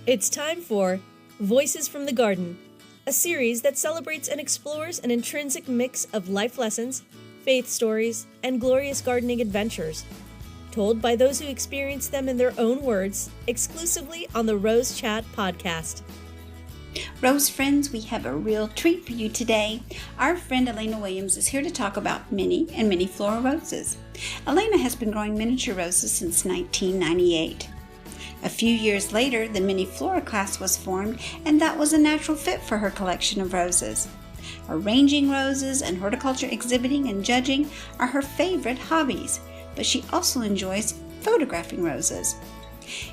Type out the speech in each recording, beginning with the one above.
It's time for Voices from the Garden, a series that celebrates and explores an intrinsic mix of life lessons, faith stories, and glorious gardening adventures, told by those who experience them in their own words, exclusively on the Rose Chat podcast. Rose friends, we have a real treat for you today. Our friend Elena Williams is here to talk about mini and Miniflora roses. Elena has been growing miniature roses since 1998. A few years later, the Mini-flora class was formed, and that was a natural fit for her collection of roses. Arranging roses and horticulture exhibiting and judging are her favorite hobbies, but she also enjoys photographing roses.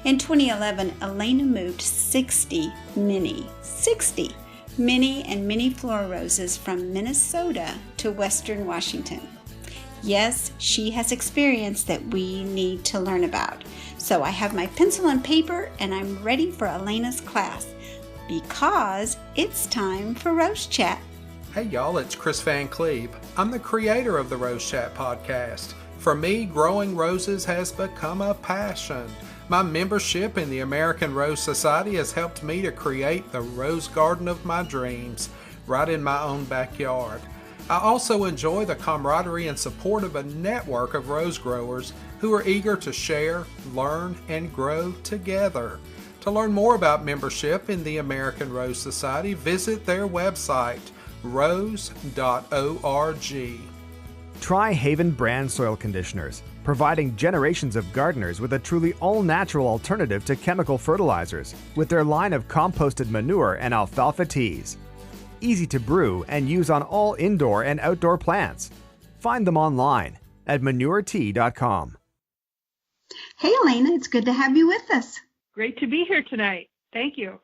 In 2011, Elena moved 60 mini and Mini-flora roses from Minnesota to Western Washington. Yes, she has experience that we need to learn about. So I have my pencil and paper and I'm ready for Elena's class because it's time for Rose Chat. Hey y'all, it's Chris Van Cleve. I'm the creator of the Rose Chat podcast. For me, growing roses has become a passion. My membership in the American Rose Society has helped me to create the rose garden of my dreams right in my own backyard. I also enjoy the camaraderie and support of a network of rose growers who are eager to share, learn, and grow together. To learn more about membership in the American Rose Society, visit their website, rose.org. Try Haven brand soil conditioners, providing generations of gardeners with a truly all-natural alternative to chemical fertilizers with their line of composted manure and alfalfa teas. Easy to brew and use on all indoor and outdoor plants. Find them online at manuretea.com. Hey Elena, it's good to have you with us. Great to be here tonight. Thank you.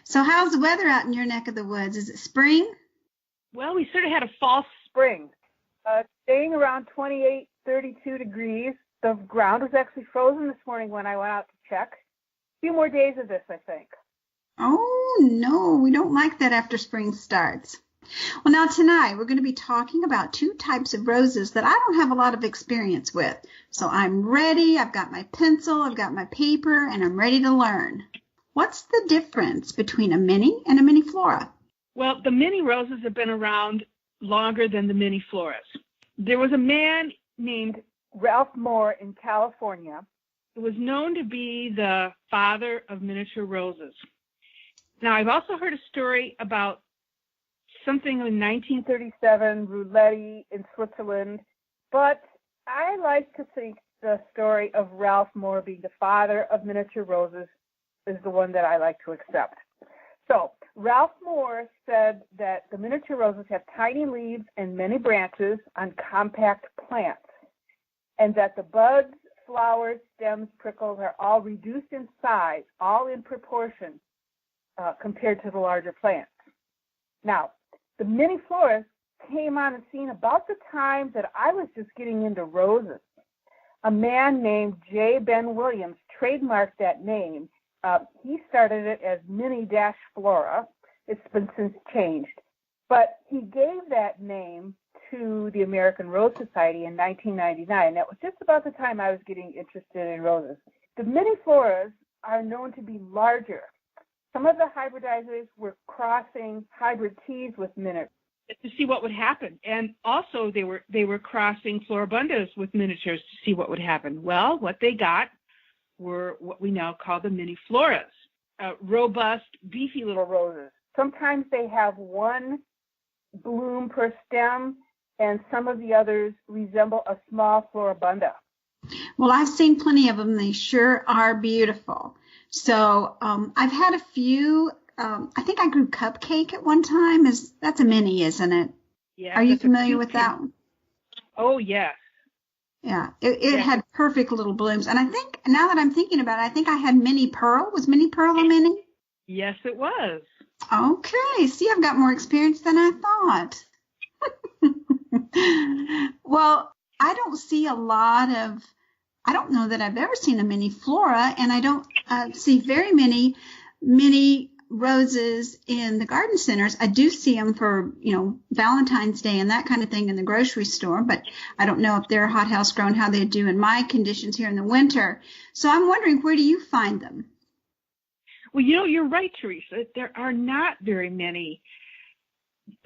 So how's the weather out in your neck of the woods? Is it spring? Well, we sort of had a false spring. Staying around 28, 32 degrees. The ground was actually frozen this morning when I went out to check. A few more days of this, I think. Oh, no, we don't like that after spring starts. Well, now tonight we're going to be talking about two types of roses that I don't have a lot of experience with. So I'm ready. I've got my pencil, I've got my paper, and I'm ready to learn. What's the difference between a mini and a Miniflora? Well, the mini roses have been around longer than the Minifloras. There was a man named Ralph Moore in California who was known to be the father of miniature roses. Now, I've also heard a story about something in 1937, Rouletti in Switzerland, but I like to think the story of Ralph Moore being the father of miniature roses is the one that I like to accept. So, Ralph Moore said that the miniature roses have tiny leaves and many branches on compact plants, and that the buds, flowers, stems, prickles are all reduced in size, all in proportion compared to the larger plants. Now, the Minifloras came on the scene about the time that I was just getting into roses. A man named J. Ben Williams trademarked that name. He started it as Mini-Flora. It's been since changed. But he gave that name to the American Rose Society in 1999. That was just about the time I was getting interested in roses. The Minifloras are known to be larger. Some of the hybridizers were crossing hybrid teas with miniatures to see what would happen. And also they were crossing floribundas with miniatures to see what would happen. Well, what they got were what we now call the Minifloras, robust, beefy little roses. Sometimes they have one bloom per stem, and some of the others resemble a small floribunda. Well, I've seen plenty of them. They sure are beautiful. So I've had a few. I think I grew Cupcake at one time. That's a mini, isn't it? Yeah. Are you familiar with that one? Oh, yes. Yeah. It had perfect little blooms. And I think, now that I'm thinking about it, I think I had Mini Pearl. Was Mini Pearl a mini? Yes, it was. Okay. See, I've got more experience than I thought. Well, I don't see a lot of, I don't know that I've ever seen a Miniflora, and I don't see very many mini roses in the garden centers. I do see them for, Valentine's Day and that kind of thing in the grocery store, but I don't know if they're hothouse grown, how they do in my conditions here in the winter. So I'm wondering, where do you find them? Well, you're right, Teresa. There are not very many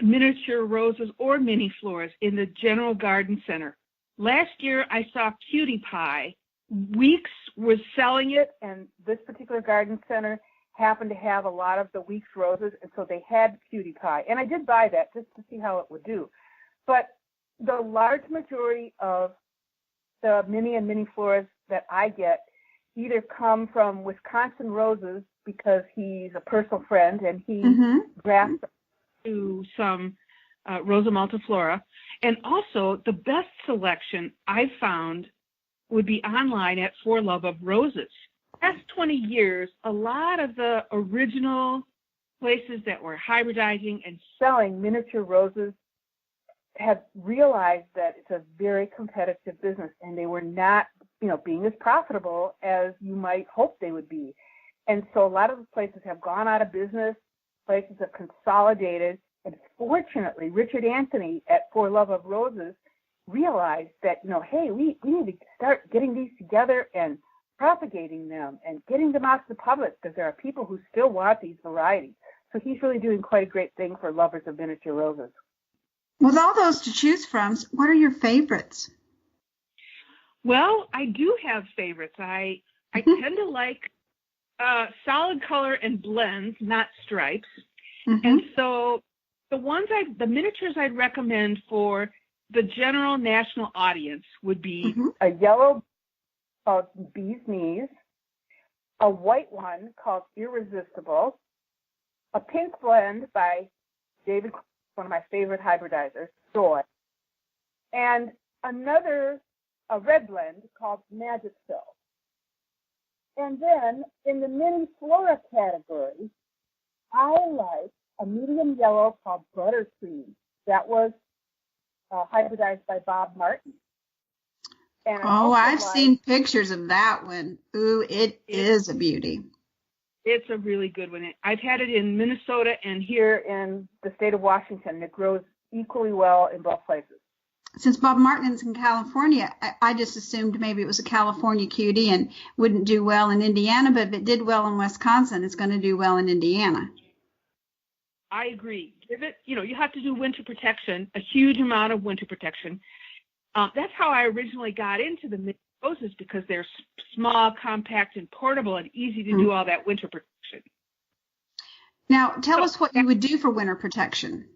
miniature roses or mini-floras in the general garden center. Last year, I saw Cutie Pie. Weeks was selling it, and this particular garden center happened to have a lot of the Weeks roses, and so they had Cutie Pie. And I did buy that just to see how it would do. But the large majority of the mini and mini-floras that I get either come from Wisconsin Roses, because he's a personal friend and he grafts to some Rosa multiflora. And also, the best selection I've found would be online at For Love of Roses. Past 20 years, a lot of the original places that were hybridizing and selling miniature roses have realized that it's a very competitive business, and they were not, being as profitable as you might hope they would be. And so a lot of the places have gone out of business, places have consolidated, and fortunately, Richard Anthony at For Love of Roses realized that, hey, we need to start getting these together and propagating them and getting them out to the public, because there are people who still want these varieties. So he's really doing quite a great thing for lovers of miniature roses. With all those to choose from, what are your favorites? Well, I do have favorites. I tend to like solid color and blends, not stripes. And so the miniatures I'd recommend for the general national audience would be a yellow called Bee's Knees, a white one called Irresistible, a pink blend by David, one of my favorite hybridizers, Joy, and a red blend called Magic Fill. And then in the Mini-flora category, I like a medium yellow called Buttercream. That was hybridized by Bob Martin. And I've seen pictures of that one. Ooh, it is a beauty. It's a really good one. I've had it in Minnesota and here in the state of Washington. It grows equally well in both places. Since Bob Martin's in California, I just assumed maybe it was a California cutie and wouldn't do well in Indiana, but if it did well in Wisconsin, it's going to do well in Indiana. I agree. Give it, you have to do winter protection, a huge amount of winter protection. That's how I originally got into the mini roses, because they're small, compact, and portable, and easy to do all that winter protection. Now, tell us what you would do for winter protection.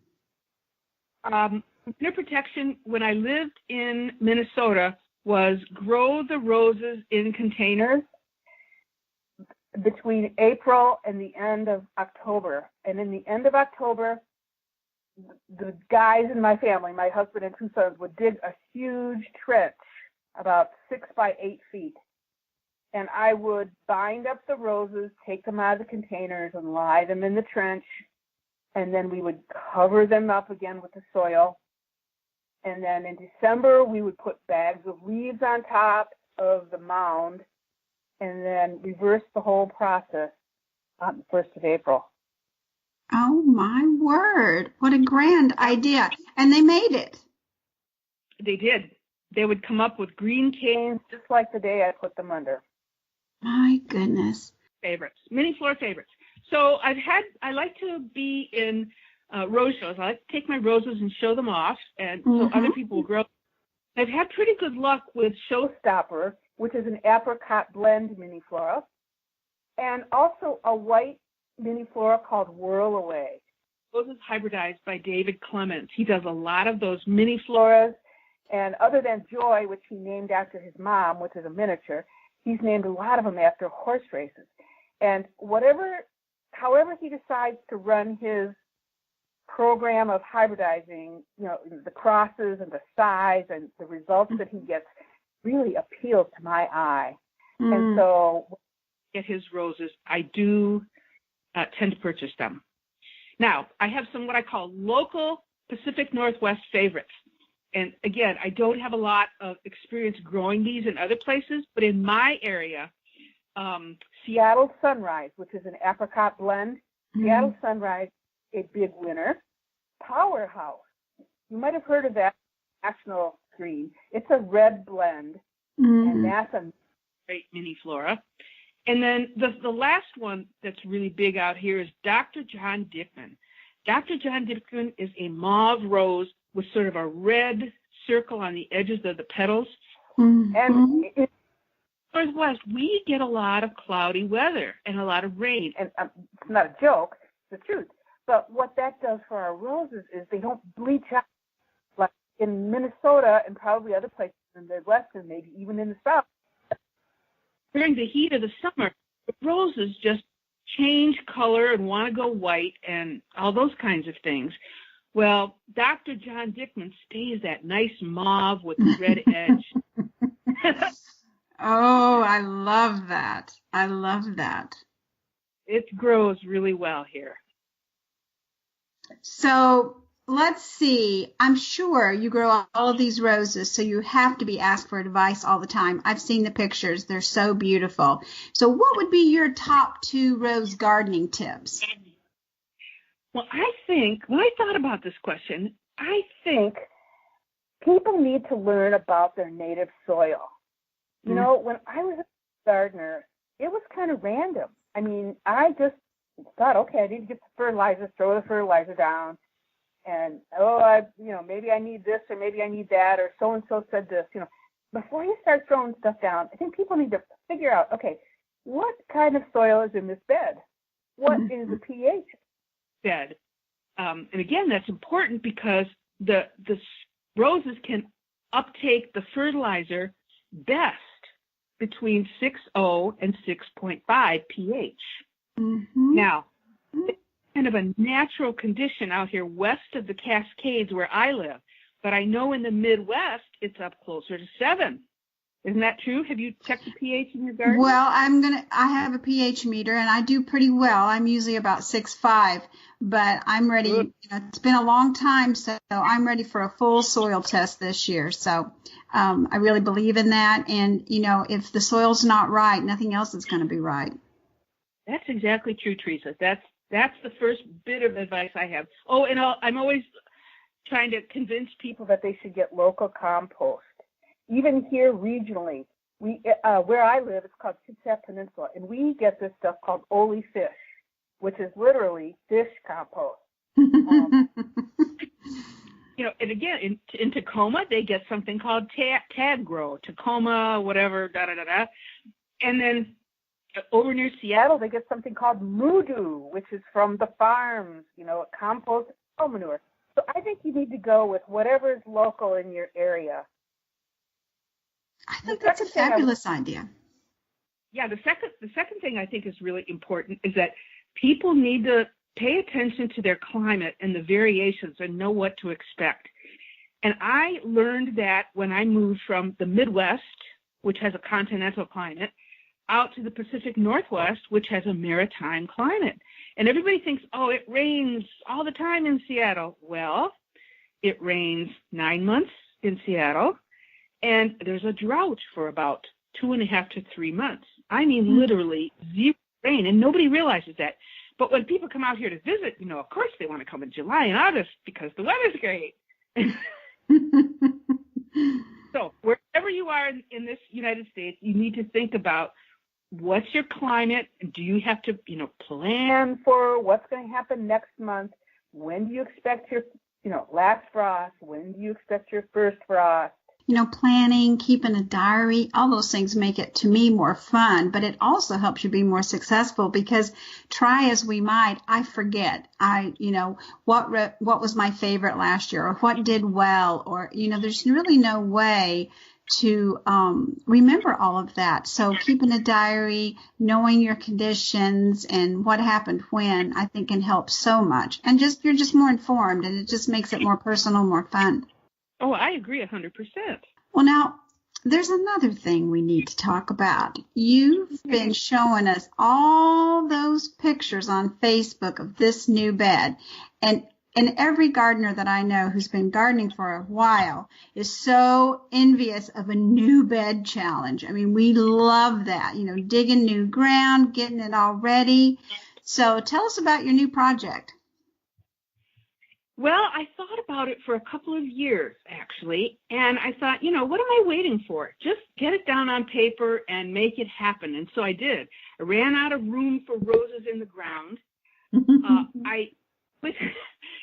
Winter protection, when I lived in Minnesota, was grow the roses in containers between April and the end of October. And in the end of October, the guys in my family, my husband and 2 sons, would dig a huge trench about 6 by 8 feet. And I would bind up the roses, take them out of the containers, and lie them in the trench. And then we would cover them up again with the soil. And then in December, we would put bags of leaves on top of the mound, and then reverse the whole process on the 1st of April. Oh, my word. What a grand idea. And they made it. They did. They would come up with green canes just like the day I put them under. My goodness. Favorites, Mini-flora favorites. So I like to be in rose shows. I like to take my roses and show them off, and so other people will grow. I've had pretty good luck with Showstopper, which is an apricot blend Mini-flora, and also a white Mini-flora called Whirl Away. Those is hybridized by David Clements. He does a lot of those Mini-floras, and other than Joy, which he named after his mom, which is a miniature, he's named a lot of them after horse races. And however he decides to run his program of hybridizing, the crosses and the size and the results that he gets really appeals to my eye. And so at his roses, I do tend to purchase them. Now, I have some what I call local Pacific Northwest favorites. And again, I don't have a lot of experience growing these in other places, but in my area, Seattle Sunrise, which is an apricot blend. Seattle Sunrise, a big winner. Powerhouse, you might have heard of that national green. It's a red blend, and that's a great Mini-flora. And then the last one that's really big out here is Dr. John Dickman. Dr. John Dickman is a mauve rose with sort of a red circle on the edges of the petals. Mm-hmm. And in Northwest, we get a lot of cloudy weather and a lot of rain. And it's not a joke, it's the truth. But what that does for our roses is they don't bleach out. Like in Minnesota and probably other places in the Midwest and maybe even in the South, during the heat of the summer, the roses just change color and want to go white and all those kinds of things. Well, Dr. John Dickman stays that nice mauve with the red edge. Oh, I love that. I love that. It grows really well here. So let's see. I'm sure you grow all of these roses, so you have to be asked for advice all the time. I've seen the pictures. They're so beautiful. So what would be your top 2 rose gardening tips? Well, I think, when I thought about this question, I think people need to learn about their native soil. You know, when I was a gardener, it was kind of random. I mean, I just thought, okay, I need to get the fertilizer, throw the fertilizer down, and, maybe I need this or maybe I need that, or so-and-so said this. Before you start throwing stuff down, I think people need to figure out, okay, what kind of soil is in this bed? What is the pH bed? And again, that's important because the roses can uptake the fertilizer best between 6.0 and 6.5 pH. Mm-hmm. Now, it's kind of a natural condition out here west of the Cascades where I live, but I know in the Midwest it's up closer to 7. Isn't that true? Have you checked the pH in your garden? Well, I have a pH meter and I do pretty well. I'm usually about 6.5, but I'm ready. It's been a long time, so I'm ready for a full soil test this year. So I really believe in that. And, if the soil's not right, nothing else is going to be right. That's exactly true, Teresa. That's the first bit of advice I have. Oh, and I'm always trying to convince people that they should get local compost. Even here regionally, where I live, it's called Kitsap Peninsula, and we get this stuff called Oli fish, which is literally fish compost. And again, in Tacoma, they get something called Tagro, Tacoma, whatever, da-da-da-da. And then over near Seattle, they get something called Moodoo, which is from the farms, compost manure. So I think you need to go with whatever is local in your area. I think that's a fabulous idea. Yeah, the second thing I think is really important is that people need to pay attention to their climate and the variations and know what to expect. And I learned that when I moved from the Midwest, which has a continental climate, out to the Pacific Northwest, which has a maritime climate. And everybody thinks, oh, it rains all the time in Seattle. Well, it rains 9 months in Seattle. And there's a drought for about 2.5 to 3 months. I mean, literally zero rain, and nobody realizes that. But when people come out here to visit, of course they want to come in July and August because the weather's great. So wherever you are in this United States, you need to think about what's your climate. Do you have to, plan for what's going to happen next month? When do you expect your, last frost? When do you expect your first frost? Planning, keeping a diary, all those things make it, to me, more fun, but it also helps you be more successful because try as we might, I forget. What was my favorite last year or what did well or, there's really no way to remember all of that. So keeping a diary, knowing your conditions and what happened when, I think can help so much. And you're just more informed and it just makes it more personal, more fun. Oh, I agree 100%. Well, now, there's another thing we need to talk about. You've been showing us all those pictures on Facebook of this new bed. And every gardener that I know who's been gardening for a while is so envious of a new bed challenge. I mean, we love that, digging new ground, getting it all ready. So tell us about your new project. Well, I thought about it for a couple of years, actually, and I thought, what am I waiting for? Just get it down on paper and make it happen. And so I did. I ran out of room for roses in the ground.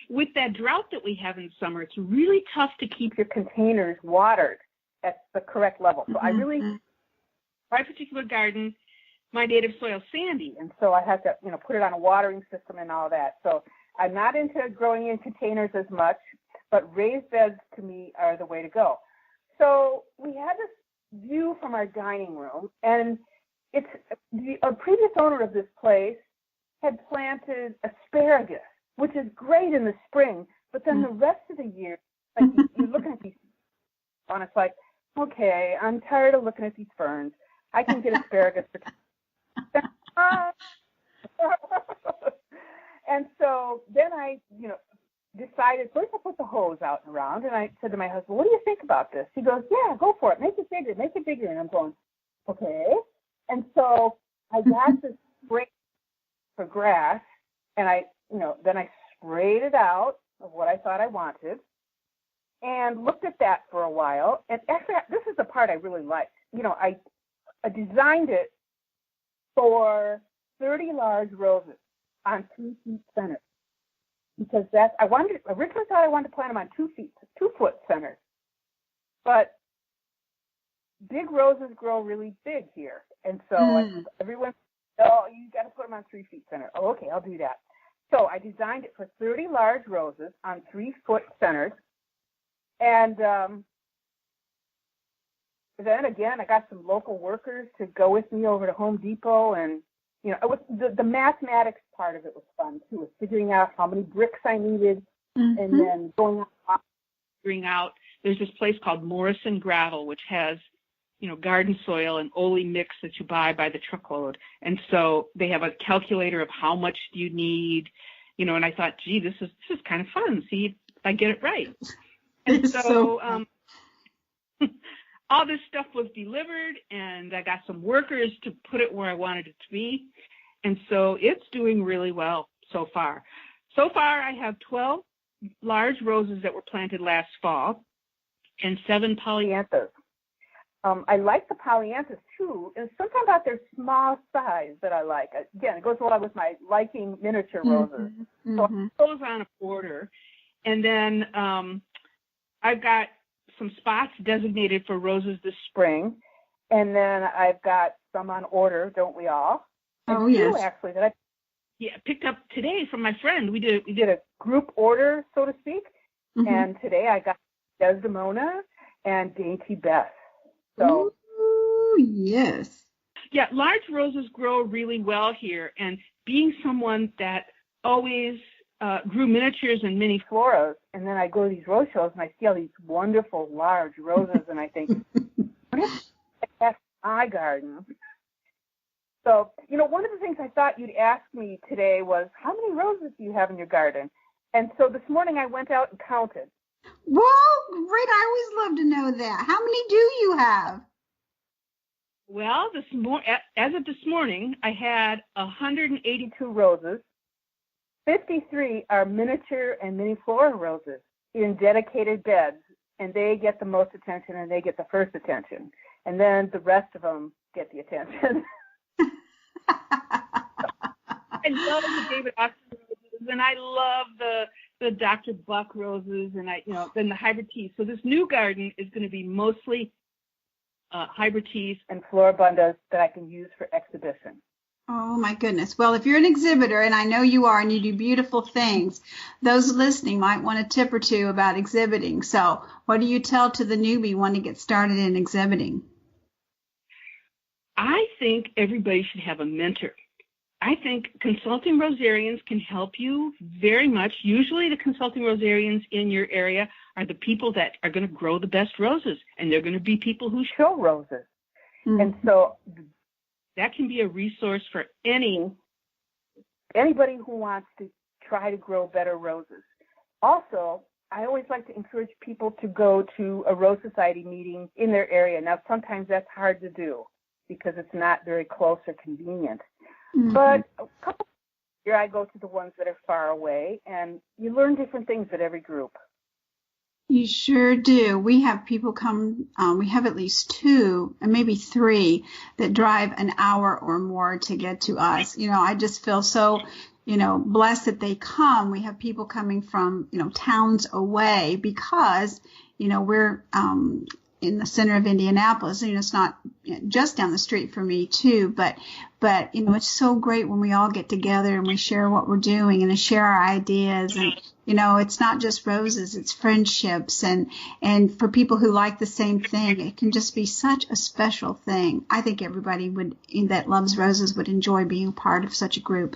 With that drought that we have in summer, it's really tough to keep your containers watered at the correct level. So my particular garden, my native soil sandy, and so I had to, put it on a watering system and all that. So I'm not into growing in containers as much, but raised beds to me are the way to go. So we had this view from our dining room, and a previous owner of this place had planted asparagus, which is great in the spring, but then the rest of the year, like you're looking at these, and it's like, okay, I'm tired of looking at these ferns. I can get asparagus for And so then I, decided, first I put the hose out and around, and I said to my husband, what do you think about this? He goes, yeah, go for it. Make it bigger. And I'm going, okay. And so I got this spray for grass, and then I sprayed it out of what I thought I wanted and looked at that for a while. And actually, this is the part I really liked. I designed it for 30 large roses on 3 feet center, because originally thought I wanted to plant them on 2 foot centers, but big roses grow really big here, and so everyone, you got to put them on 3 feet center. Oh, okay, I'll do that. So I designed it for 30 large roses on 3 foot centers, and then again, I got some local workers to go with me over to Home Depot, and it was the mathematics part of it was fun too. Was figuring out how many bricks I needed, and then figuring out. There's this place called Morrison Gravel, which has, garden soil and Ole mix that you buy by the truckload, and so they have a calculator of how much do you need, And I thought, gee, this is kind of fun. See if I get it right. And so all this stuff was delivered, and I got some workers to put it where I wanted it to be. And so it's doing really well so far. So far, I have 12 large roses that were planted last fall and 7 polyanthus. I like the polyanthus, too. And something about their small size that I like. Again, it goes along with my liking miniature roses. So I put those on a border. And then I've got some spots designated for roses this spring, and then I've got some on order, don't we all? And yes. Actually, that I picked up today from my friend. We did a group order, so to speak, and today I got Desdemona and Dainty Beth. So, yes. Yeah, large roses grow really well here, and being someone that always grew miniatures and mini-floras, and then I go to these rose shows and I see all these wonderful large roses, and I think, what if that's my garden? So, one of the things I thought you'd ask me today was, how many roses do you have in your garden? And so this morning I went out and counted. Well, great. I always love to know that. How many do you have? Well, as of this morning, I had 182 roses. 53 are miniature and mini-flora roses in dedicated beds, and they get the most attention, and they get the first attention. And then the rest of them get the attention. I love the David Austin roses, and I love the Dr. Buck roses, and then the hybrid teas. So this new garden is going to be mostly hybrid teas and floribundas that I can use for exhibition. Oh, my goodness. Well, if you're an exhibitor, and I know you are, and you do beautiful things, those listening might want a tip or two about exhibiting. So what do you tell to the newbie wanting to get started in exhibiting? I think everybody should have a mentor. I think consulting rosarians can help you very much. Usually the consulting rosarians in your area are the people that are going to grow the best roses, and they're going to be people who show roses. And so that can be a resource for anybody who wants to try to grow better roses. Also, I always like to encourage people to go to a Rose Society meeting in their area. Now, sometimes that's hard to do because it's not very close or convenient. But here I go to the ones that are far away, and you learn different things at every group. You sure do. We have people come, we have at least 2 and maybe 3 that drive an hour or more to get to us. I just feel so, blessed that they come. We have people coming from, towns away because, we're in the center of Indianapolis. It's not just down the street for me too, but it's so great when we all get together and we share what we're doing and share our ideas. And it's not just roses, it's friendships, and for people who like the same thing, it can just be such a special thing. I think everybody that loves roses would enjoy being part of such a group.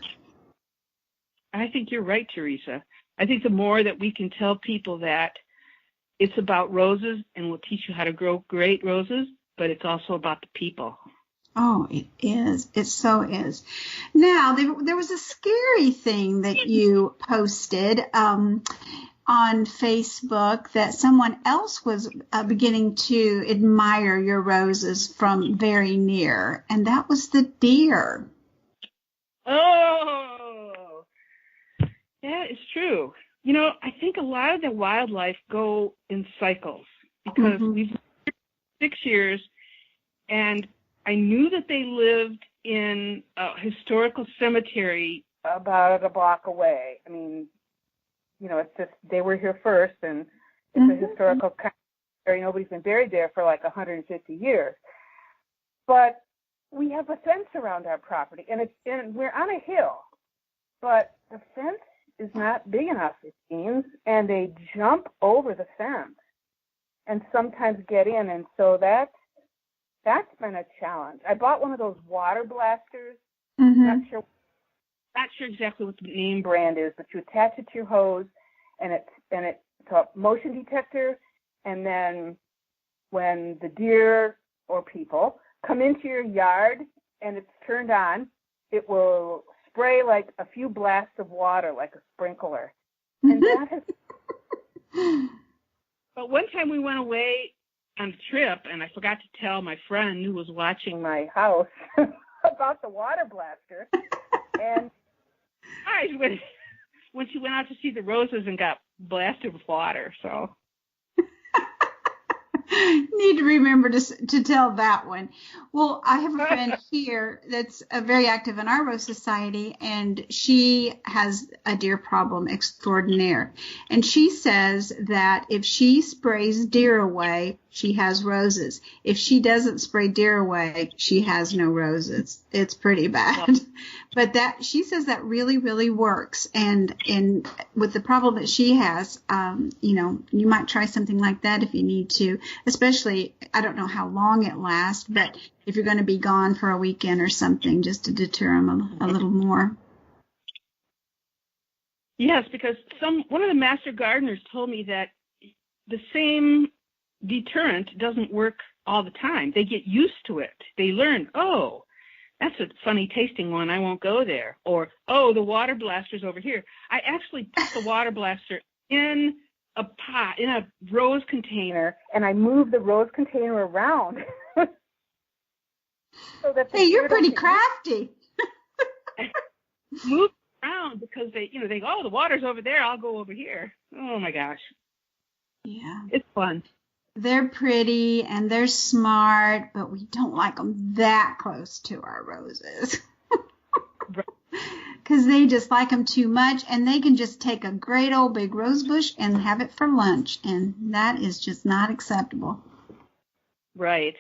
I think you're right, Teresa. I think the more that we can tell people that it's about roses and we'll teach you how to grow great roses, but it's also about the people. Oh, it is. It so is. Now, there was a scary thing that you posted on Facebook that someone else was beginning to admire your roses from very near, and that was the deer. Oh, yeah, it's true. I think a lot of the wildlife go in cycles because we've been here 6 years, and I knew that they lived in a historical cemetery about a block away. I mean, it's just they were here first, and it's a historical cemetery. Nobody's been buried there for like 150 years. But we have a fence around our property, and we're on a hill, but the fence is not big enough, it seems, and they jump over the fence and sometimes get in, and so that's been a challenge. I bought one of those water blasters. Not sure exactly what the name brand is, but you attach it to your hose, and it's a motion detector, and then when the deer or people come into your yard and it's turned on, it will spray like a few blasts of water, like a sprinkler. And that has. But one time we went away on a trip, and I forgot to tell my friend who was watching my house about the water blaster. And when she went out to see the roses and got blasted with water, so. Need to remember to tell that one. Well, I have a friend here that's very active in our Rose Society, and she has a deer problem extraordinaire. And she says that if she sprays deer away, she has roses. If she doesn't spray deer away, she has no roses. It's pretty bad. But she says that really, really works. And with the problem that she has, you might try something like that if you need to, especially, I don't know how long it lasts, but if you're going to be gone for a weekend or something, just to deter them a little more. Yes, because one of the master gardeners told me that the same deterrent doesn't work all the time. They get used to it. They learn, oh, that's a funny tasting one, I won't go there. Or, oh, the water blaster's over here. I actually put the water blaster in a pot, in a rose container, and I moved the rose container around. So that hey, you're pretty crafty. Move around because they go, oh, the water's over there, I'll go over here. Oh my gosh. Yeah. It's fun. They're pretty and they're smart, but we don't like them that close to our roses. Because they just like them too much, and they can just take a great old big rose bush and have it for lunch, and that is just not acceptable. Right.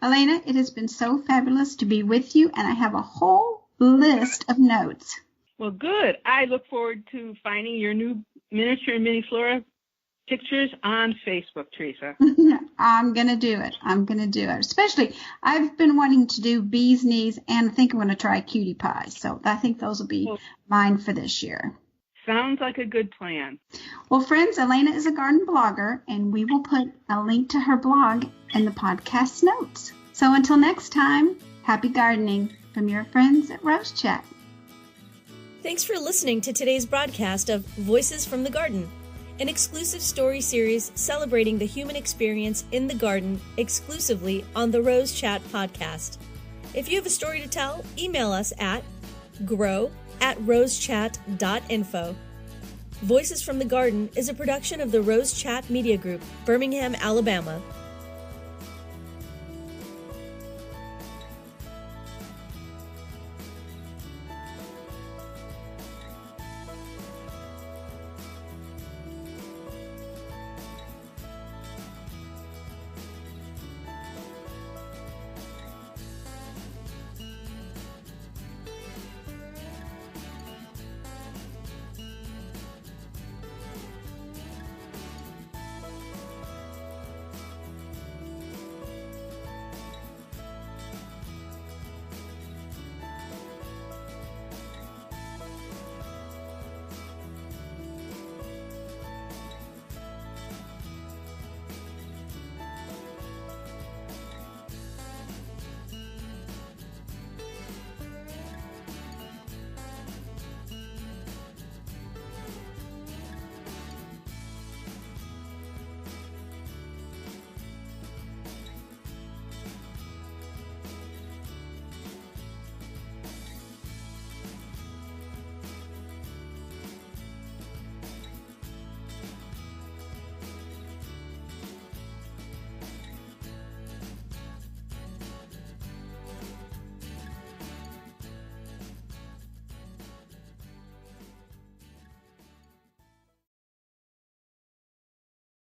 Elena, it has been so fabulous to be with you, and I have a whole list of notes. Well, good. I look forward to finding your new miniature and Miniflora pictures on Facebook, Teresa. I'm going to do it. Especially, I've been wanting to do bee's knees, and I think I'm going to try cutie pie. So I think those will be mine for this year. Sounds like a good plan. Well, friends, Elena is a garden blogger, and we will put a link to her blog in the podcast notes. So until next time, happy gardening from your friends at Rose Chat. Thanks for listening to today's broadcast of Voices from the Garden, an exclusive story series celebrating the human experience in the garden exclusively on the Rose Chat podcast. If you have a story to tell, email us at grow@rosechat.info. Voices from the Garden is a production of the Rose Chat Media Group, Birmingham, Alabama.